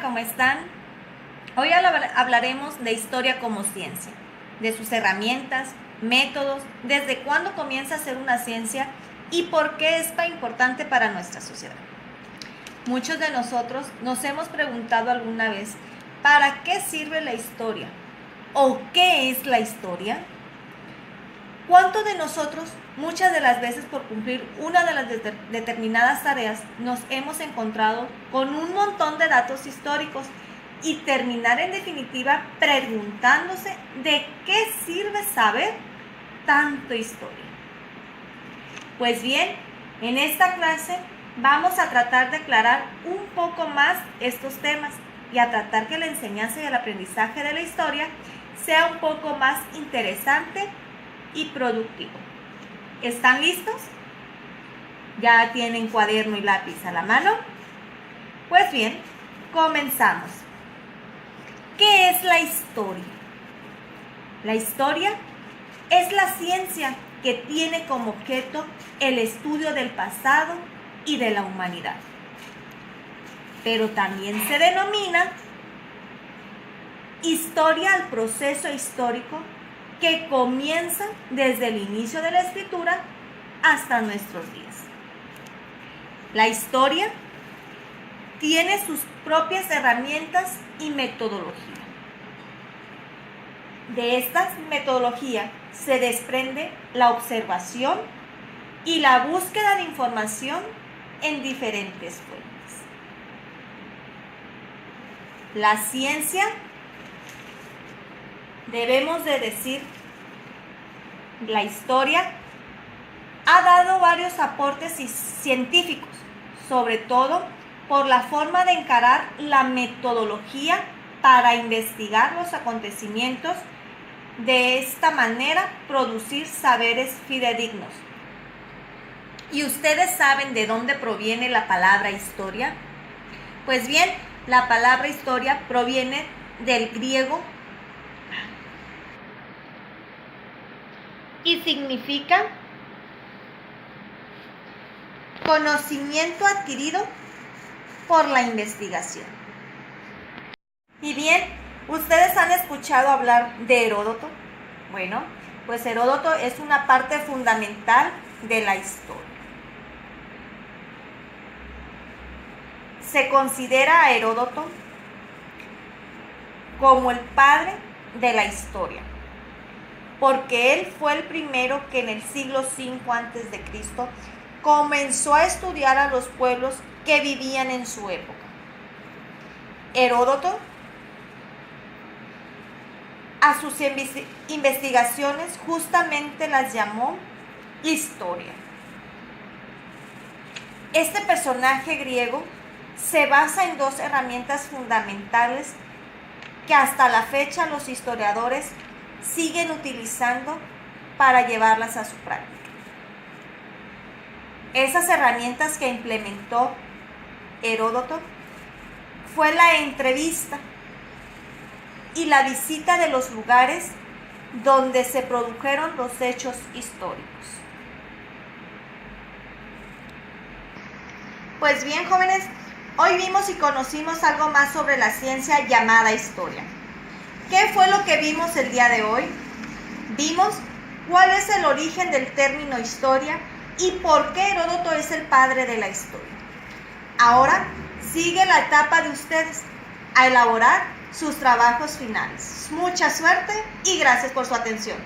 ¿cómo están? Hoy hablaremos de historia como ciencia, de sus herramientas, métodos, desde cuándo comienza a ser una ciencia y por qué es tan importante para nuestra sociedad. Muchos de nosotros nos hemos preguntado alguna vez, ¿para qué sirve la historia? ¿O qué es la historia? ¿Cuántos de nosotros, muchas de las veces por cumplir una de las determinadas tareas, nos hemos encontrado con un montón de datos históricos y terminar en definitiva preguntándose de qué sirve saber tanto historia? Pues bien, en esta clase vamos a tratar de aclarar un poco más estos temas y a tratar que la enseñanza y el aprendizaje de la historia sea un poco más interesante y productivo. ¿Están listos? ¿Ya tienen cuaderno y lápiz a la mano? Pues bien, comenzamos. ¿Qué es la historia? La historia es la ciencia que tiene como objeto el estudio del pasado y de la humanidad. Pero también se denomina historia al proceso histórico que comienza desde el inicio de la escritura hasta nuestros días. La historia tiene sus propias herramientas y metodología. De esta metodología se desprende la observación y la búsqueda de información en diferentes fuentes. La ciencia, debemos de decir, la historia ha dado varios aportes científicos, sobre todo por la forma de encarar la metodología para investigar los acontecimientos, de esta manera producir saberes fidedignos. ¿Y ustedes saben de dónde proviene la palabra historia? Pues bien, la palabra historia proviene del griego y significa conocimiento adquirido por la investigación. Y bien, ¿ustedes han escuchado hablar de Heródoto? Bueno, pues Heródoto es una parte fundamental de la historia. Se considera a Heródoto como el padre de la historia, porque él fue el primero que en el siglo V a.C. comenzó a estudiar a los pueblos que vivían en su época. Heródoto a sus investigaciones justamente las llamó historia. Este personaje griego se basa en dos herramientas fundamentales que hasta la fecha los historiadores siguen utilizando para llevarlas a su práctica. Esas herramientas que implementó Heródoto fue la entrevista y la visita de los lugares donde se produjeron los hechos históricos. Pues bien, jóvenes, hoy vimos y conocimos algo más sobre la ciencia llamada historia. ¿Qué fue lo que vimos el día de hoy? Vimos cuál es el origen del término historia y por qué Heródoto es el padre de la historia. Ahora sigue la etapa de ustedes a elaborar sus trabajos finales. Mucha suerte y gracias por su atención.